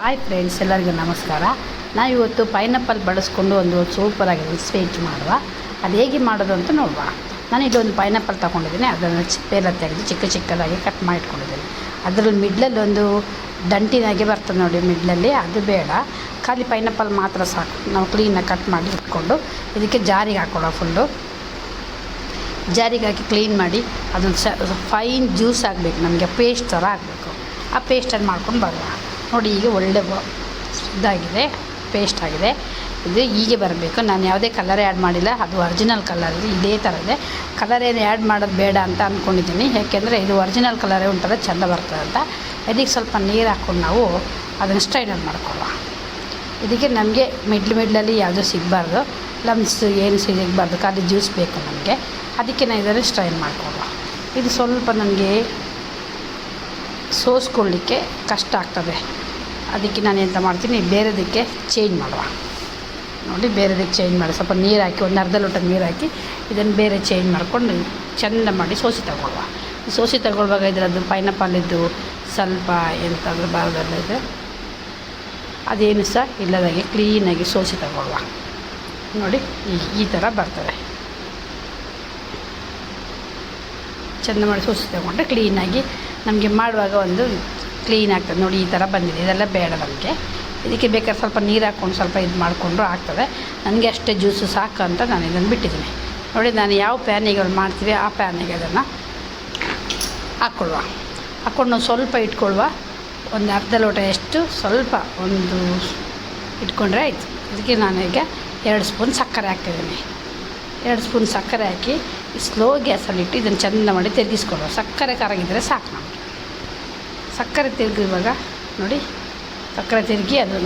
Hi friends, ಎಲ್ಲರಿಗೂ ನಮಸ್ಕಾರ. ನಾವು ಇವತ್ತು ಪೈನಾಪಲ್ ಬಳಸ್ಕೊಂಡು ಒಂದು ಸೂಪರಾಗಿ ಸ್ವೀಟ್ ಮಾಡುವ. ಅದು ಹೇಗೆ ಮಾಡೋದು ಅಂತ ನೋಡುವ. ನಾನು ಇದೊಂದು ಪೈನಾಪಲ್ ತೊಗೊಂಡಿದ್ದೀನಿ. ಅದನ್ನು ಚಿಪ್ಪೆಲ್ಲ ತೆಗೆದು ಚಿಕ್ಕ ಚಿಕ್ಕದಾಗಿ ಕಟ್ ಮಾಡಿ ಇಟ್ಕೊಂಡಿದ್ದೀನಿ. ಅದರಲ್ಲಿ ಮಿಡ್ಲಲ್ಲಿ ಒಂದು ದಂಟಿನಾಗೆ ಬರ್ತದೆ ನೋಡಿ, ಮಿಡ್ಲಲ್ಲಿ ಅದು ಬೇಡ, ಖಾಲಿ ಪೈನಾಪಲ್ ಮಾತ್ರ ಸಾಕು. ನಾವು ಕ್ಲೀನಾಗಿ ಕಟ್ ಮಾಡಿ ಇಟ್ಕೊಂಡು ಇದಕ್ಕೆ ಜಾರಿಗೆ ಹಾಕೊಳ್ಳೋ. ಫುಲ್ಲು ಜಾರಿಗೆ ಹಾಕಿ ಕ್ಲೀನ್ ಮಾಡಿ ಅದನ್ನು ಫೈನ್ ಜ್ಯೂಸ್ ಆಗಬೇಕು, ನಮಗೆ ಪೇಸ್ಟ್ ಥರ ಆಗಬೇಕು. ಆ ಪೇಸ್ಟನ್ನು ಮಾಡ್ಕೊಂಡು ಬರುವ. ನೋಡಿ, ಈಗ ಒಳ್ಳೆ ಇದಾಗಿದೆ, ಪೇಸ್ಟ್ ಆಗಿದೆ. ಇದು ಹೀಗೆ ಬರಬೇಕು. ನಾನು ಯಾವುದೇ ಕಲರ್ ಆ್ಯಡ್ ಮಾಡಿಲ್ಲ, ಅದು ಒರಿಜಿನಲ್ ಕಲರ್ ಇದೇ ಥರ ಇದೆ. ಕಲರ್ ಏನು ಆ್ಯಡ್ ಮಾಡೋದು ಬೇಡ ಅಂತ ಅಂದ್ಕೊಂಡಿದ್ದೀನಿ. ಯಾಕೆಂದರೆ ಇದು ಒರಿಜಿನಲ್ ಕಲರೇ ಉಂಟಲ್ಲ, ಚೆಂದ ಬರ್ತದೆ ಅಂತ. ಇದಕ್ಕೆ ಸ್ವಲ್ಪ ನೀರು ಹಾಕ್ಕೊಂಡು ನಾವು ಅದನ್ನು ಸ್ಟ್ರೈನರ್ ಮಾಡ್ಕೊಳ್ಳುವ. ಇದಕ್ಕೆ ನಮಗೆ ಮಿಡ್ಲಲ್ಲಿ ಯಾವುದೂ ಸಿಗಬಾರ್ದು, ಲಮ್ಸ್ ಏನು ಸಿಗಬಾರ್ದು, ಖಾಲಿ ಜ್ಯೂಸ್ ಬೇಕು ನಮಗೆ. ಅದಕ್ಕೆ ನಾನು ಇದನ್ನು ಸ್ಟ್ರೈನ್ ಮಾಡ್ಕೊಳ್ಳುವ. ಇದು ಸ್ವಲ್ಪ ನನಗೆ ಸೋಸ್ಕೊಳ್ಳಿಕ್ಕೆ ಕಷ್ಟ ಆಗ್ತದೆ. ಅದಕ್ಕೆ ನಾನು ಎಂತ ಮಾಡ್ತೀನಿ, ಬೇರೆದಕ್ಕೆ ಚೇಂಜ್ ಮಾಡುವ. ನೋಡಿ, ಬೇರೆದಕ್ಕೆ ಚೇಂಜ್ ಮಾಡಿ ಸ್ವಲ್ಪ ನೀರು ಹಾಕಿ, ಒಂದು ಅರ್ಧ ಲೋಟ ನೀರು ಹಾಕಿ ಇದನ್ನು ಬೇರೆ ಚೇಂಜ್ ಮಾಡಿಕೊಂಡು ಚೆಂದ ಮಾಡಿ ಸೋಸಿ ತಗೊಳ್ಳುವ. ಸೋಸಿ ತಗೊಳ್ಳುವಾಗ ಇದರದ್ದು ಪೈನಾಪಲ್ಲಿದ್ದು ಸ್ವಲ್ಪ ಎಂತಾದರೂ ಬಾರದಲ್ಲ ಇದೆ, ಅದೇನು ಸಹ ಇಲ್ಲದಾಗೆ ಕ್ಲೀನಾಗಿ ಸೋಸಿ ತಗೊಳ್ಳುವ. ನೋಡಿ, ಈ ಥರ ಬರ್ತದೆ. ಚೆಂದ ಮಾಡಿ ಸೋಸಿ ತಗೊಂಡ್ರೆ ಕ್ಲೀನಾಗಿ ನಮಗೆ ಮಾಡುವಾಗ ಒಂದು ಕ್ಲೀನ್ ಆಗ್ತದೆ. ನೋಡಿ, ಈ ಥರ ಬಂದಿದೆ. ಇದೆಲ್ಲ ಬೇಡ ನಮಗೆ. ಇದಕ್ಕೆ ಬೇಕಾದ್ರೆ ಸ್ವಲ್ಪ ನೀರು ಹಾಕ್ಕೊಂಡು ಸ್ವಲ್ಪ ಇದು ಮಾಡಿಕೊಂಡ್ರು ಆಗ್ತದೆ. ನನಗೆ ಅಷ್ಟೇ ಜ್ಯೂಸು ಸಾಕು ಅಂತ ನಾನು ಇದನ್ನು ಬಿಟ್ಟಿದ್ದೀನಿ. ನೋಡಿ, ನಾನು ಯಾವ ಪ್ಯಾನಿಗೆ ಮಾಡ್ತೀವಿ ಆ ಪ್ಯಾನಿಗೆ ಅದನ್ನು ಹಾಕ್ಕೊಂಡು ನಾವು ಸ್ವಲ್ಪ ಇಟ್ಕೊಳ್ಳುವ. ಒಂದು ಅರ್ಧ ಲೋಟದಷ್ಟು ಸ್ವಲ್ಪ ಒಂದು ಇಟ್ಕೊಂಡ್ರೆ ಆಯಿತು. ಇದಕ್ಕೆ ನಾನು ಈಗ 2 ಸ್ಪೂನ್ ಸಕ್ಕರೆ ಹಾಕ್ತಿದ್ದೀನಿ. 2 ಸ್ಪೂನ್ ಸಕ್ಕರೆ ಹಾಕಿ ಸ್ಲೋ ಗ್ಯಾಸಲ್ಲಿಟ್ಟು ಇದನ್ನು ಚೆಂದ ಮಾಡಿ ತಿರುಗಿಸ್ಕೊಳ್ಳುವ. ಸಕ್ಕರೆ ಕರಗಿದರೆ ಸಾಕು ನಮಗೆ. ಸಕ್ಕರೆ ತಿರುಗುವಾಗ ನೋಡಿ, ಸಕ್ಕರೆ ತಿರುಗಿ ಅದು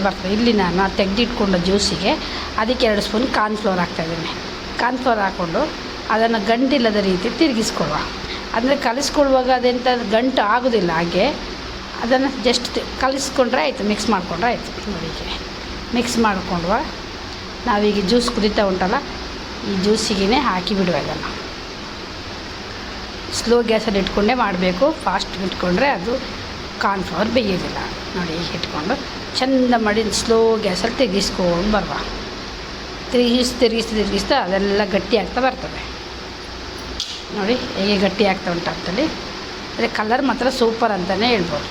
ಬರ್ತದೆ. ಇಲ್ಲಿ ನಾನು ತೆಗೆದಿಟ್ಕೊಂಡ ಜ್ಯೂಸಿಗೆ ಅದಕ್ಕೆ 2 ಸ್ಪೂನ್ ಕಾರ್ನ್ಫ್ಲೋರ್ ಹಾಕ್ತಾಯಿದ್ದೀನಿ. ಕಾರ್ನ್ಫ್ಲೋರ್ ಹಾಕ್ಕೊಂಡು ಅದನ್ನು ಗಂಟಿಲ್ಲದ ರೀತಿ ತಿರುಗಿಸ್ಕೊಳ್ಳುವ. ಅಂದರೆ ಕಲಿಸ್ಕೊಳ್ಳುವಾಗ ಅದೆಂಥ ಗಂಟು ಆಗೋದಿಲ್ಲ. ಹಾಗೆ ಅದನ್ನು ಜಸ್ಟ್ ಕಲಿಸ್ಕೊಂಡ್ರೆ ಆಯಿತು, ಮಿಕ್ಸ್ ಮಾಡಿಕೊಂಡ್ರೆ ಆಯಿತು. ನೋಡಿ, ಹೀಗೆ ಮಿಕ್ಸ್ ಮಾಡಿಕೊಂಡ್ವ ನಾವೀಗ ಜ್ಯೂಸ್ ಕುದೀತಾ ಉಂಟಲ್ಲ, ಈ ಜ್ಯೂಸಿಗೆ ಹಾಕಿ ಬಿಡುವ. ಇದನ್ನು ಸ್ಲೋ ಗ್ಯಾಸಲ್ಲಿ ಇಟ್ಕೊಂಡೇ ಮಾಡಬೇಕು. ಫಾಸ್ಟ್ ಇಟ್ಕೊಂಡ್ರೆ ಅದು ಕಾರ್ನ್ಫ್ಲವರ್ ಬೇಯೋದಿಲ್ಲ. ನೋಡಿ, ಹೀಗೆ ಇಟ್ಕೊಂಡು ಚೆಂದ ಮಾಡಿ ಸ್ಲೋ ಗ್ಯಾಸಲ್ಲಿ ತಿರುಗಿಸ್ಕೊಂಡು ಬರುವ. ತಿರುಗಿಸ್ತಾ ಅದೆಲ್ಲ ಗಟ್ಟಿ ಆಗ್ತಾ ಬರ್ತದೆ. ನೋಡಿ, ಹೇಗೆ ಗಟ್ಟಿ ಆಗ್ತಾ ಉಂಟು ಅಂತೇಳಿ. ಅದೇ ಕಲರ್ ಮಾತ್ರ ಸೂಪರ್ ಅಂತಲೇ ಹೇಳ್ಬೋದು.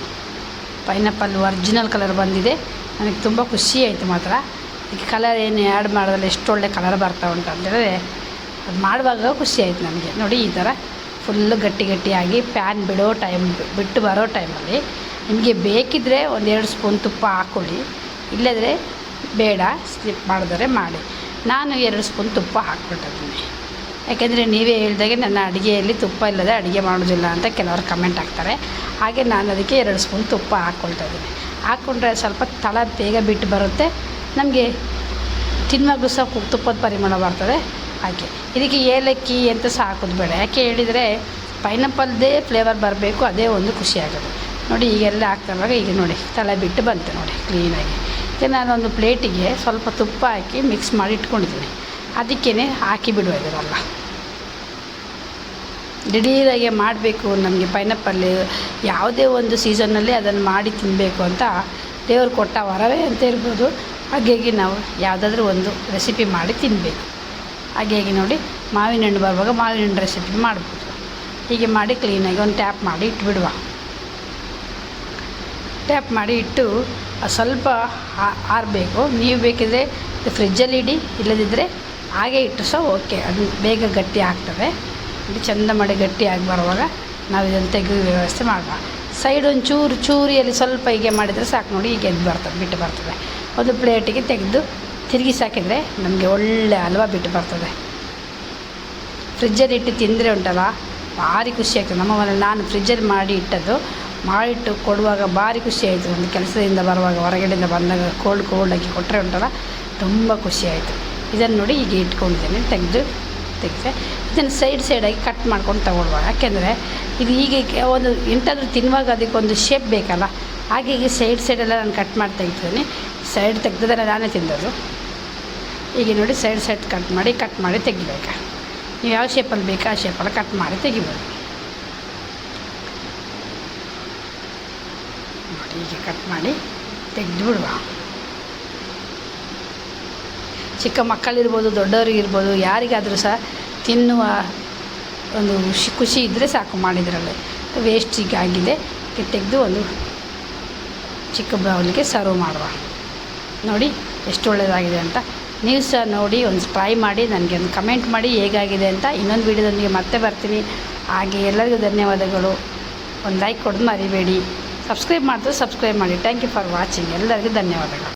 ಪೈನಾಪಲ್ ಒರಿಜಿನಲ್ ಕಲರ್ ಬಂದಿದೆ. ನನಗೆ ತುಂಬ ಖುಷಿ ಆಯಿತು ಮಾತ್ರ. ಈ ಕಲರ್ ಏನು ಆ್ಯಡ್ ಮಾಡೋದ್ರಲ್ಲಿ ಎಷ್ಟು ಒಳ್ಳೆ ಕಲರ್ ಬರ್ತಾ ಉಂಟು ಅಂತೇಳಿದ್ರೆ ಅದು ಮಾಡುವಾಗ ಖುಷಿ ಆಯಿತು ನನಗೆ. ನೋಡಿ, ಈ ಥರ ಫುಲ್ಲು ಗಟ್ಟಿಯಾಗಿ ಪ್ಯಾನ್ ಬಿಟ್ಟು ಬರೋ ಟೈಮಲ್ಲಿ ನಿಮಗೆ ಬೇಕಿದ್ದರೆ 1-2 ಸ್ಪೂನ್ ತುಪ್ಪ ಹಾಕ್ಕೊಳ್ಳಿ, ಇಲ್ಲದ್ರೆ ಬೇಡ, ಸ್ಕಿಪ್ ಮಾಡಿದರೆ ಮಾಡಿ. ನಾನು 2 ಸ್ಪೂನ್ ತುಪ್ಪ ಹಾಕ್ಬಿಟ್ಟಿದ್ದೀನಿ. ಯಾಕೆಂದರೆ ನೀವೇ ಹೇಳಿದಾಗೆ ನನ್ನ ಅಡುಗೆಯಲ್ಲಿ ತುಪ್ಪ ಇಲ್ಲದೆ ಅಡುಗೆ ಮಾಡೋದಿಲ್ಲ ಅಂತ ಕೆಲವರು ಕಮೆಂಟ್ ಹಾಕ್ತಾರೆ. ಹಾಗೆ ನಾನು ಅದಕ್ಕೆ 2 ಸ್ಪೂನ್ ತುಪ್ಪ ಹಾಕ್ಕೊಳ್ತಾ ಇದ್ದೀನಿ. ಹಾಕ್ಕೊಂಡ್ರೆ ಸ್ವಲ್ಪ ತಳ ಬೇಗ ಬಿಟ್ಟು ಬರುತ್ತೆ, ನಮಗೆ ತಿನ್ನುವಾಗಲೂ ಸಹ ತುಪ್ಪದ ಪರಿಮಳ ಬರ್ತದೆ. ಹಾಗೆ ಇದಕ್ಕೆ ಏಲಕ್ಕಿ ಅಂತ ಸಹ ಹಾಕೋದು ಬೇಡ. ಯಾಕೆ ಹೇಳಿದರೆ ಪೈನಾಪಲ್ದೇ ಫ್ಲೇವರ್ ಬರಬೇಕು, ಅದೇ ಒಂದು ಖುಷಿ ಆಗೋದು. ನೋಡಿ, ಈಗೆಲ್ಲ ಹಾಕ್ತಾವಾಗ ಈಗ ನೋಡಿ ತಳ ಬಿಟ್ಟು ಬಂತು ನೋಡಿ ಕ್ಲೀನಾಗಿ. ಈಗ ನಾನೊಂದು ಪ್ಲೇಟಿಗೆ ಸ್ವಲ್ಪ ತುಪ್ಪ ಹಾಕಿ ಮಿಕ್ಸ್ ಮಾಡಿ ಇಟ್ಕೊಂಡಿದ್ದೀನಿ. ಅದಕ್ಕೇ ಹಾಕಿ ಬಿಡುವ. ಇದರಲ್ಲ ದಿಢೀರಾಗೆ ಮಾಡಬೇಕು. ನಮಗೆ ಪೈನಾಪಲ್ ಯಾವುದೇ ಒಂದು ಸೀಸನ್ನಲ್ಲಿ ಅದನ್ನು ಮಾಡಿ ತಿನ್ನಬೇಕು ಅಂತ ದೇವರು ಕೊಟ್ಟ ವರವೇ ಅಂತ ಇರ್ಬೋದು. ಹಾಗಾಗಿ ನಾವು ಯಾವುದಾದ್ರೂ ಒಂದು ರೆಸಿಪಿ ಮಾಡಿ ತಿನ್ನಬೇಕು. ಹಾಗಾಗಿ ನೋಡಿ, ಮಾವಿನ ಹಣ್ಣು ಬರುವಾಗ ಮಾವಿನ ಹಣ್ಣು ರೆಸಿಪಿ ಮಾಡ್ಬೋದು. ಹೀಗೆ ಮಾಡಿ ಕ್ಲೀನಾಗಿ ಒಂದು ಟ್ಯಾಪ್ ಮಾಡಿ ಇಟ್ಬಿಡುವ. ಟ್ಯಾಪ್ ಮಾಡಿ ಇಟ್ಟು ಸ್ವಲ್ಪ ಆರಬೇಕು. ನೀವು ಬೇಕಿದ್ರೆ ಫ್ರಿಜ್ಜಲ್ಲಿ ಇಡಿ, ಇಲ್ಲದಿದ್ದರೆ ಹಾಗೆ ಇಟ್ಟು ಸಹ ಓಕೆ, ಅದು ಬೇಗ ಗಟ್ಟಿ ಆಗ್ತದೆ. ಇದು ಚೆಂದ ಮಾಡಿ ಗಟ್ಟಿ ಆಗಿ ಬರುವಾಗ ನಾವು ಇದನ್ನು ತೆಗೆದು ವ್ಯವಸ್ಥೆ ಮಾಡುವ. ಸೈಡ್ ಒಂದು ಚೂರಿಯಲ್ಲಿ ಸ್ವಲ್ಪ ಹೀಗೆ ಮಾಡಿದರೆ ಸಾಕು. ನೋಡಿ, ಹೀಗೆ ಬಿಟ್ಟು ಬರ್ತದೆ. ಒಂದು ಪ್ಲೇಟಿಗೆ ತೆಗೆದು ತಿರುಗಿಸಿ ಹಾಕಿದರೆ ನಮಗೆ ಒಳ್ಳೆ ಹಲ್ವಾ ಬಿಟ್ಟು ಬರ್ತದೆ. ಫ್ರಿಜ್ಜಲ್ಲಿ ಇಟ್ಟು ತಿಂದರೆ ಉಂಟಲ್ಲ, ಭಾರಿ ಖುಷಿ ಆಗ್ತದೆ. ನಮ್ಮ ಮನೇಲಿ ನಾನು ಫ್ರಿಜ್ಜಲ್ಲಿ ಮಾಡಿಟ್ಟು ಕೊಡುವಾಗ ಭಾರಿ ಖುಷಿ ಆಯಿತು. ಒಂದು ಕೆಲಸದಿಂದ ಬರುವಾಗ ಹೊರಗಡೆಯಿಂದ ಬಂದಾಗ ಕೋಲ್ಡಾಗಿ ಕೊಟ್ಟರೆ ಉಂಟಲ್ಲ, ತುಂಬ ಖುಷಿ ಆಯಿತು. ಇದನ್ನು ನೋಡಿ ಹೀಗೆ ಇಟ್ಕೊಂಡಿದ್ದೇನೆ. ತೆಗೆದು ಇದನ್ನು ಸೈಡಾಗಿ ಕಟ್ ಮಾಡ್ಕೊಂಡು ತಗೊಳ್ಳುವ. ಯಾಕೆಂದರೆ ಇದು ಹೀಗೆ ಒಂದು ಎಂತಾದರೂ ತಿನ್ನುವಾಗ ಅದಕ್ಕೊಂದು ಶೇಪ್ ಬೇಕಲ್ಲ, ಹಾಗೆ ಹೀಗೆ ಸೈಡೆಲ್ಲ ನಾನು ಕಟ್ ಮಾಡಿ ತೆಗಿತೀನಿ. ಸೈಡ್ ತೆಗೆದ್ರೆ ನಾನೇ ತಿಂದದ್ದು. ಹೀಗೆ ನೋಡಿ, ಸೈಡ್ ಕಟ್ ಮಾಡಿ ತೆಗಿಬೇಕು. ನೀವು ಯಾವ ಶೇಪಲ್ಲಿ ಬೇಕು ಆ ಶೇಪಲ್ಲಿ ಕಟ್ ಮಾಡಿ ತೆಗಿಬೋದು. ನೋಡಿ, ಹೀಗೆ ಕಟ್ ಮಾಡಿ ತೆಗೆದು ಬಿಡುವ. ಚಿಕ್ಕ ಮಕ್ಕಳಿರ್ಬೋದು, ದೊಡ್ಡವರಿಗಿರ್ಬೋದು, ಯಾರಿಗಾದರೂ ಸಹ ತಿನ್ನುವ ಒಂದು ಖುಷಿ ಇದ್ದರೆ ಸಾಕು ಮಾಡಿದ್ರಲ್ಲೇ. ವೇಸ್ಟಿಗೆ ಆಗಿದೆ, ತೆಗೆದು ಒಂದು ಚಿಕ್ಕ ಬೌಲಿಗೆ ಸರ್ವ್ ಮಾಡುವ. ನೋಡಿ ಎಷ್ಟು ಒಳ್ಳೆಯದಾಗಿದೆ ಅಂತ. ನೀವು ಸಹ ನೋಡಿ ಒಂದು ಟ್ರೈ ಮಾಡಿ, ನನಗೆ ಒಂದು ಕಮೆಂಟ್ ಮಾಡಿ ಹೇಗಾಗಿದೆ ಅಂತ. ಇನ್ನೊಂದು ವೀಡಿಯೋದೊಂದಿಗೆ ಮತ್ತೆ ಬರ್ತೀನಿ. ಹಾಗೆ ಎಲ್ಲರಿಗೂ ಧನ್ಯವಾದಗಳು. ಒಂದು ಲೈಕ್ ಕೊಡೋದು ಮರಿಬೇಡಿ. ಸಬ್ಸ್ಕ್ರೈಬ್ ಮಾಡಿದ್ರೆ ಸಬ್ಸ್ಕ್ರೈಬ್ ಮಾಡಿ. Thank you for watching. ಎಲ್ಲರಿಗೂ ಧನ್ಯವಾದಗಳು.